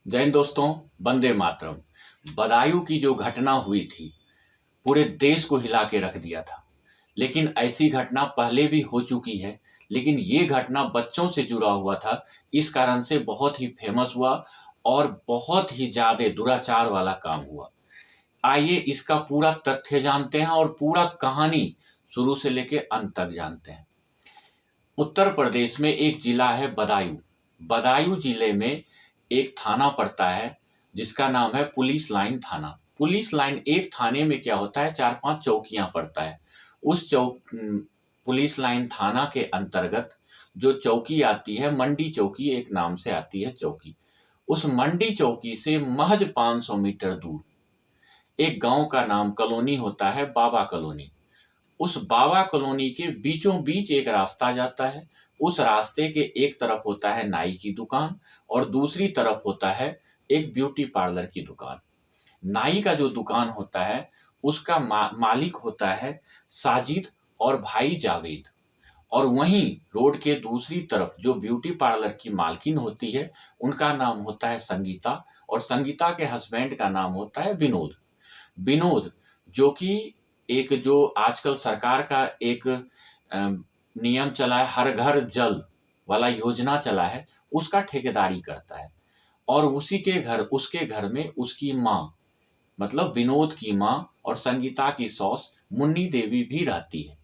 जय हिंद दोस्तों। वंदे मातरम। बदायूं की जो घटना हुई थी पूरे देश को हिला के रख दिया था। लेकिन ऐसी घटना पहले भी हो चुकी है, लेकिन ये घटना बच्चों से जुड़ा हुआ था। इस कारण से बहुत ही फेमस हुआ और बहुत ही ज्यादा दुराचार वाला काम हुआ। आइए इसका पूरा तथ्य जानते हैं और पूरा कहानी शुरू से लेके अंत तक जानते हैं। उत्तर प्रदेश में एक जिला है बदायूं। बदायूं जिले में एक थाना पड़ता है जिसका नाम है पुलिस लाइन थाना। पुलिस लाइन एक थाने में क्या होता है, 4-5 चौकियां पड़ता है। उस पुलिस लाइन थाना के अंतर्गत जो चौकी आती है, मंडी चौकी एक नाम से आती है चौकी। उस मंडी चौकी से महज 500 मीटर दूर एक गांव का नाम कॉलोनी होता है, बाबा कॉलोनी। उस बाबा कॉलोनी के बीचों बीच एक रास्ता जाता है। उस रास्ते के एक तरफ होता है नाई की दुकान और दूसरी तरफ होता है एक ब्यूटी पार्लर की दुकान। नाई का जो दुकान होता है उसका मालिक होता है साजिद और भाई जावेद। और वहीं रोड के दूसरी तरफ जो ब्यूटी पार्लर की मालकिन होती है उनका नाम होता है संगीता, और संगीता के हस्बैंड का नाम होता है विनोद। विनोद जो कि एक जो आजकल सरकार का एक नियम चला है, हर घर जल वाला योजना चला है, उसका ठेकेदारी करता है। और उसी के घर उसके घर में उसकी माँ, मतलब विनोद की माँ और संगीता की सॉस मुन्नी देवी भी रहती है।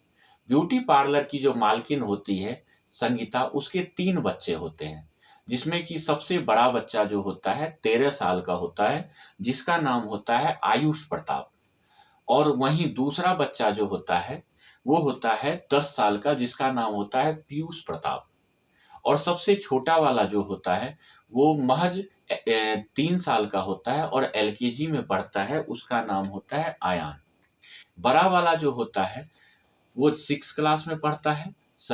ब्यूटी पार्लर की जो मालकिन होती है संगीता, उसके 3 बच्चे होते हैं, जिसमें कि सबसे बड़ा बच्चा जो होता है 13 साल का होता है, जिसका नाम होता है आयुष प्रताप। और वहीं दूसरा बच्चा जो होता है वो होता है 10 साल का, जिसका नाम होता है पीयूष प्रताप। और सबसे छोटा वाला जो होता है वो महज 3 साल का होता है और एलकेजी में पढ़ता है, उसका नाम होता है आयान। बड़ा वाला जो होता है वो 6 क्लास में पढ़ता है।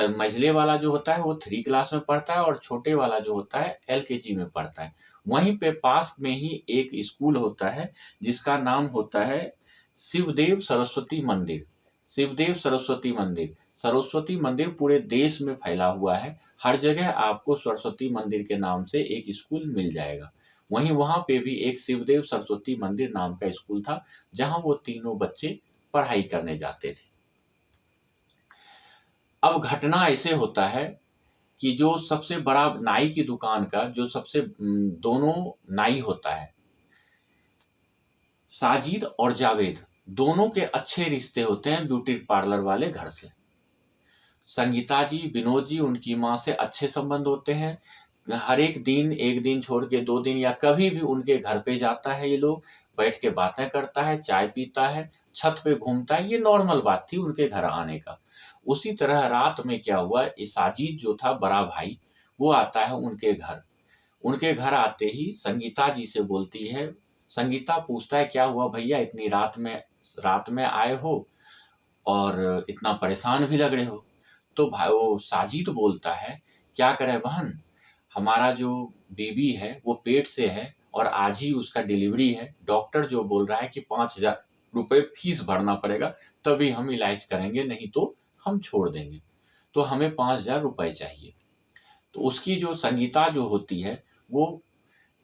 मझले वाला जो होता है वो 3 क्लास में पढ़ता है और छोटे वाला जो होता है एलकेजी में पढ़ता है। वहीं पे पास में ही एक स्कूल होता है जिसका नाम होता है शिवदेव सरस्वती मंदिर। शिवदेव सरस्वती मंदिर, सरस्वती मंदिर पूरे देश में फैला हुआ है। हर जगह आपको सरस्वती मंदिर के नाम से एक स्कूल मिल जाएगा। वहीं वहां पे भी एक शिवदेव सरस्वती मंदिर नाम का स्कूल था जहां वो तीनों बच्चे पढ़ाई करने जाते थे। अब घटना ऐसे होता है कि जो सबसे बड़ा नाई की दुकान का जो सबसे दोनों नाई होता है, साजिद और जावेद, दोनों के अच्छे रिश्ते होते हैं ब्यूटी पार्लर वाले घर से। संगीता जी, विनोद जी, उनकी माँ से अच्छे संबंध होते हैं। हर एक दिन, एक दिन छोड़ के 2 दिन या कभी भी उनके घर पे जाता है ये लोग, बैठ के बातें करता है, चाय पीता है, छत पे घूमता है। ये नॉर्मल बात थी उनके घर आने का। उसी तरह रात में क्या हुआ, ये साजिद जो था बड़ा भाई, वो आता है उनके घर। उनके घर आते ही संगीता जी से बोलती है, संगीता पूछता है क्या हुआ भैया, इतनी रात में आए हो और इतना परेशान भी लग रहे हो। तो भाई वो साजिद बोलता है, क्या करें बहन, हमारा जो बेबी है वो पेट से है और आज ही उसका डिलीवरी है। डॉक्टर जो बोल रहा है कि 5,000 रुपये फीस भरना पड़ेगा, तभी हम इलाज करेंगे, नहीं तो हम छोड़ देंगे। तो हमें 5,000 रुपये चाहिए। तो उसकी जो संगीता जो होती है वो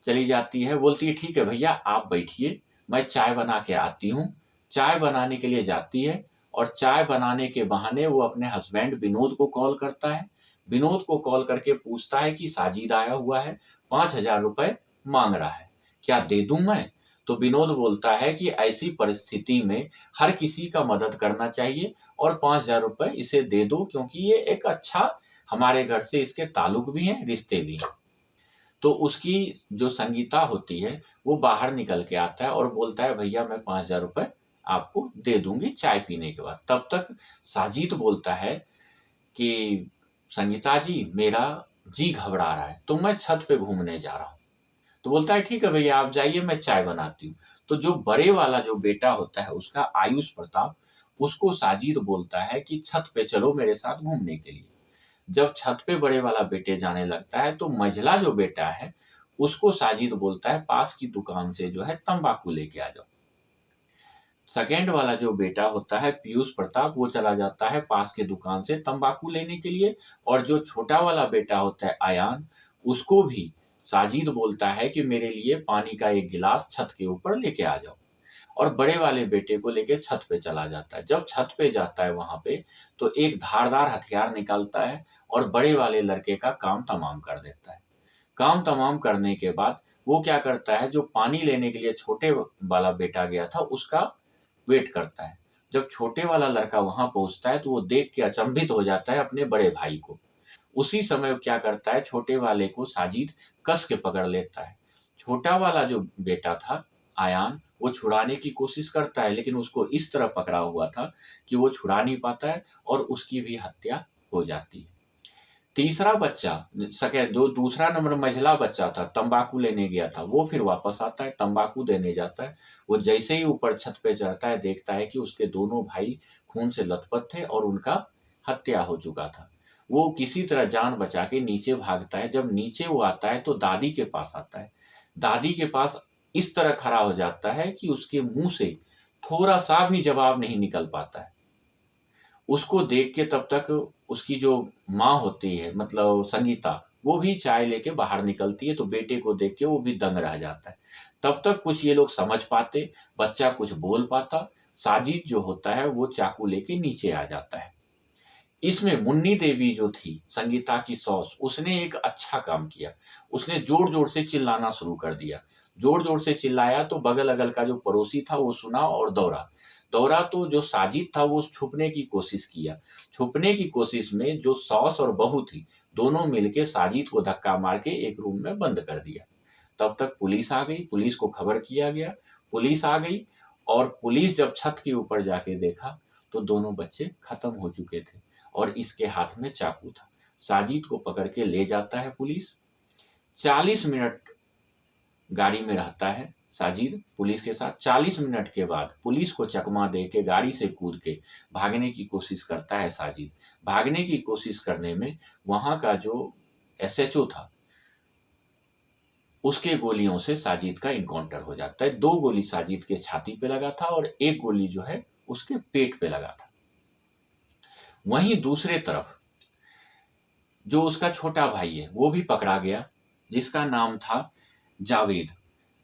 चली जाती है, बोलती है ठीक है भैया आप बैठिए, मैं चाय बना के आती हूँ। चाय बनाने के लिए जाती है और चाय बनाने के बहाने वो अपने हस्बैंड विनोद को कॉल करता है। विनोद को कॉल करके पूछता है कि साजिद आया हुआ है, 5,000 रुपये मांग रहा है, क्या दे दूं मैं? तो विनोद बोलता है कि ऐसी परिस्थिति में हर किसी का मदद करना चाहिए और 5,000 रुपये इसे दे दो, क्योंकि ये एक अच्छा, हमारे घर से इसके ताल्लुक भी हैं, रिश्ते भी हैं। तो उसकी जो संगीता होती है वो बाहर निकल के आता है और बोलता है भैया मैं 5,000 रुपये आपको दे दूंगी चाय पीने के बाद। तब तक साजिद बोलता है कि संगीता जी मेरा जी घबरा रहा है तो मैं छत पे घूमने जा रहा हूँ। तो बोलता है ठीक है भैया आप जाइए, मैं चाय बनाती हूँ। तो जो बड़े वाला जो बेटा होता है उसका आयुष प्रताप, उसको साजिद बोलता है कि छत पे चलो मेरे साथ घूमने के लिए। जब छत पे बड़े वाला बेटे जाने लगता है तो मझला जो बेटा है उसको साजिद बोलता है पास की दुकान से जो है तंबाकू लेके आ जाओ। सेकेंड वाला जो बेटा होता है पीयूष प्रताप, वो चला जाता है पास के दुकान से तंबाकू लेने के लिए। और जो छोटा वाला बेटा होता है आयान, उसको भी साजिद बोलता है कि मेरे लिए पानी का एक गिलास छत के ऊपर लेके आ जाओ, और बड़े वाले बेटे को लेके छत पे चला जाता है। जब छत पे जाता है वहाँ पे, तो एक धारदार हथियार निकालता है और बड़े वाले लड़के का काम तमाम कर देता है। काम तमाम करने के बाद वो क्या करता है, जो पानी लेने के लिए छोटे वाला बेटा गया था उसका वेट करता है। जब छोटे वाला लड़का वहाँ पहुँचता है तो वो देख के अचंभित हो जाता है अपने बड़े भाई को। उसी समय वो क्या करता है, छोटे वाले को साजिद कस के पकड़ लेता है। छोटा वाला जो बेटा था, आयान, वो छुड़ाने की कोशिश करता है, लेकिन उसको इस तरह पकड़ा हुआ था कि वो छुड़ा नहीं पाता है और उसकी भी हत्या हो जाती है। तीसरा बच्चा, दूसरा नंबर मझला बच्चा था, तंबाकू लेने गया था, वो फिर वापस आता है, तंबाकू देने जाता है। वो जैसे ही ऊपर छत पे चढ़ता है, देखता है कि उसके दोनों भाई खून से लथपथ थे और उनका हत्या हो चुका था। वो किसी तरह जान बचा के नीचे भागता है। जब नीचे वो आता है तो दादी के पास आता है। दादी के पास इस तरह खड़ा हो जाता है कि उसके मुंह से थोड़ा सा भी जवाब नहीं निकल पाता है। उसको देख के तब तक उसकी जो माँ होती है, मतलब संगीता, वो भी चाय लेके बाहर निकलती है, तो बेटे को देख के वो भी दंग रह जाता है। तब तक कुछ ये लोग समझ पाते, बच्चा कुछ बोल पाता, साजिद जो होता है वो चाकू लेके नीचे आ जाता है। इसमें मुन्नी देवी जो थी, संगीता की सॉस, उसने एक अच्छा काम किया। उसने ज़ोर-ज़ोर से चिल्लाना शुरू कर दिया। ज़ोर-ज़ोर से चिल्लाया तो बगल-अगल का जो पड़ोसी था वो सुना और दौड़ा। दौड़ा तो जो साजिद था वो छुपने की कोशिश किया। छुपने की कोशिश में जो सॉस और बहू थी, दोनों मिलके साजिद को धक्का मार के एक रूम में बंद कर दिया। तब तक पुलिस आ गई, पुलिस को खबर किया गया, पुलिस आ गई, और पुलिस जब छत के ऊपर जाके देखा तो दोनों बच्चे खत्म हो चुके थे और इसके हाथ में चाकू था। साजिद को पकड़ के ले जाता है पुलिस। 40 मिनट गाड़ी में रहता है साजिद पुलिस के साथ। 40 मिनट के बाद पुलिस को चकमा दे के गाड़ी से कूद के भागने की कोशिश करता है साजिद। भागने की कोशिश करने में वहाँ का जो एसएचओ था, उसके गोलियों से साजिद का इनकाउंटर हो जाता है। 2 गोली साजिद के छाती पे लगा था और 1 गोली जो है उसके पेट पे लगा था। वहीं दूसरे तरफ जो उसका छोटा भाई है वो भी पकड़ा गया, जिसका नाम था जावेद।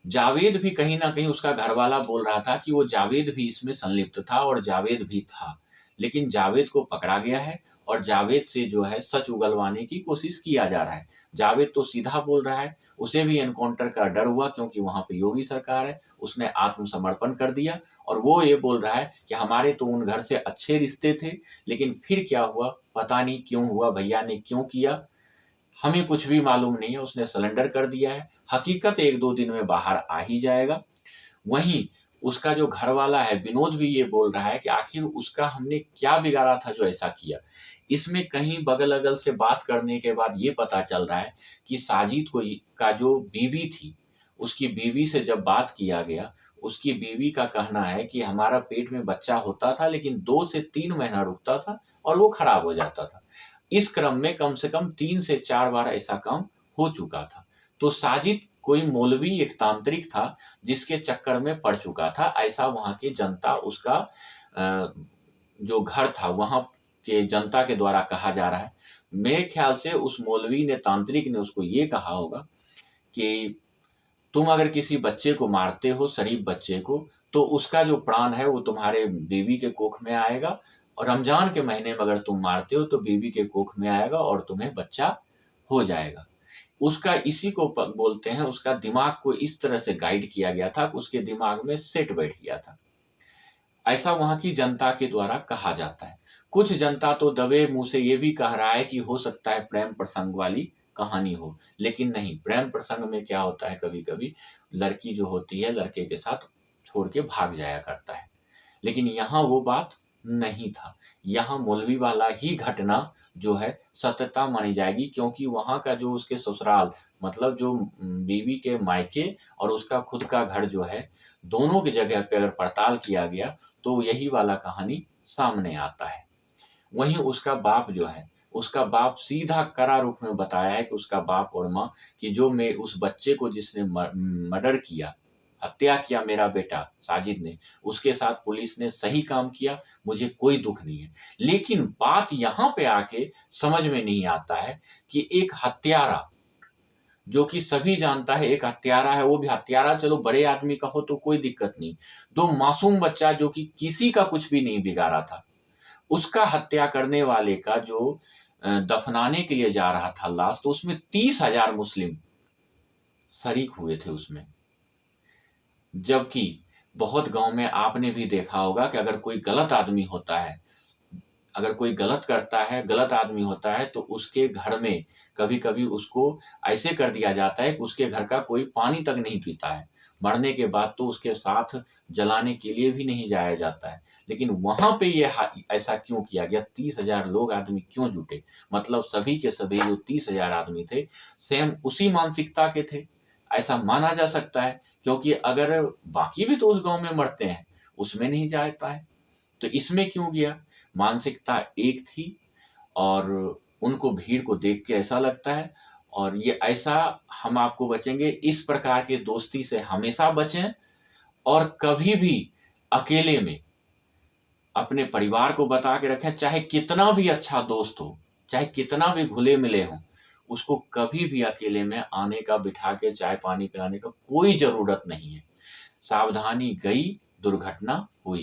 जावेद भी कहीं न कहीं, उसका घरवाला बोल रहा था कि वो जावेद भी इसमें संलिप्त था और जावेद भी था। लेकिन जावेद को पकड़ा गया है और जावेद से जो है सच उगलवाने की कोशिश किया जा रहा है। जावेद तो सीधा बोल रहा है, उसे भी एनकाउंटर का डर हुआ क्योंकि वहाँ पे योगी सरकार है, उसने आत्मसमर्पण कर दिया और वो ये बोल रहा है कि हमारे तो उन घर से अच्छे रिश्ते थे, लेकिन फिर क्या हुआ, पता नहीं क्यों हुआ, भैया ने क्यों किया, हमें कुछ भी मालूम नहीं है, उसने सरेंडर कर दिया है। हकीकत 1-2 दिन में बाहर आ ही जाएगा। वहीं उसका जो घरवाला है विनोद भी ये बोल रहा है कि आखिर उसका हमने क्या बिगाड़ा था जो ऐसा किया। इसमें कहीं बगल-अगल से बात करने के बाद ये पता चल रहा है कि साजिद को का जो बीवी थी, उसकी बीवी से जब बात किया गया, उसकी बीवी का कहना है कि हमारा पेट में बच्चा होता था लेकिन 2 से 3 महीना रुकता था और वो खराब हो जाता था। इस क्रम में कम से कम 3 से 4 बार ऐसा काम हो चुका था। तो साजिद कोई मौलवी, एक तांत्रिक था, जिसके चक्कर में पड़ चुका था, ऐसा वहाँ की जनता, उसका जो घर था वहाँ के जनता के द्वारा कहा जा रहा है। मेरे ख्याल से उस मौलवी ने, तांत्रिक ने उसको ये कहा होगा कि तुम अगर किसी बच्चे को मारते हो, शरीफ बच्चे को, तो उसका जो प्राण है वो तुम्हारे बीवी के कोख में आएगा, और रमज़ान के महीने में अगर तुम मारते हो तो बीवी के कोख में आएगा और तुम्हें बच्चा हो जाएगा। उसका इसी को बोलते हैं, उसका दिमाग को इस तरह से गाइड किया गया था कि उसके दिमाग में सेट बैठ गया था। ऐसा वहाँ की जनता के द्वारा कहा जाता है। कुछ जनता तो दबे मुँह से ये भी कह रहा है कि हो सकता है प्रेम प्रसंग वाली कहानी हो, लेकिन नहीं, प्रेम प्रसंग में क्या होता है, कभी-कभी लड़की जो होती है लड़के के साथ छोड़ के भाग जाया करता है। लेकिन यहाँ वो बात नहीं था। यहाँ मौलवी वाला ही घटना जो है सत्यता मानी जाएगी, क्योंकि वहाँ का जो उसके ससुराल, मतलब जो बीवी के मायके और उसका खुद का घर जो है, दोनों की जगह पे अगर पड़ताल किया गया तो यही वाला कहानी सामने आता है। वहीं उसका बाप जो है, उसका बाप सीधा कड़ा रूप में बताया है कि उसका बाप और माँ, कि जो मैं उस बच्चे को जिसने मर्डर किया, हत्या किया मेरा बेटा साजिद ने, उसके साथ पुलिस ने सही काम किया, मुझे कोई दुःख नहीं है। लेकिन बात यहाँ पे आके समझ में नहीं आता है कि एक हत्यारा जो कि सभी जानता है एक हत्यारा है, वो भी हत्यारा चलो बड़े आदमी का हो तो कोई दिक्कत नहीं। 2 मासूम बच्चा जो कि किसी का कुछ भी नहीं बिगाड़ा था, उसका हत्या करने वाले का जो दफनाने के लिए जा रहा था लाश, तो उसमें 30,000 मुस्लिम शरीक हुए थे उसमें। जबकि बहुत गाँव में आपने भी देखा होगा कि अगर कोई गलत आदमी होता है, अगर कोई गलत करता है, गलत आदमी होता है, तो उसके घर में कभी-कभी उसको ऐसे कर दिया जाता है कि उसके घर का कोई पानी तक नहीं पीता है। मरने के बाद तो उसके साथ जलाने के लिए भी नहीं जाया जाता है। लेकिन वहाँ पे ये ऐसा क्यों किया गया? 30,000 लोग आदमी क्यों जुटे? मतलब सभी के सभी जो 30,000 आदमी थे, सेम उसी मानसिकता के थे। ऐसा माना जा सकता है, क्योंकि अगर बाकी भी तो उस गाँव में मरते हैं, उसमें नहीं जाता है। तो इसमें क्यों गया? मानसिकता एक थी और उनको भीड़ को देख के ऐसा लगता है, और ये ऐसा हम आपको बचेंगे, इस प्रकार के दोस्ती से हमेशा बचें और कभी भी अकेले में अपने परिवार को बता के रखें, चाहे कितना भी अच्छा दोस्त हो, चाहे कितना भी घुले-मिले हों, उसको कभी भी अकेले में आने का, बिठा के चाय-पानी पिलाने का कोई ज़रूरत नहीं है। सावधानी गई, दुर्घटना हुई।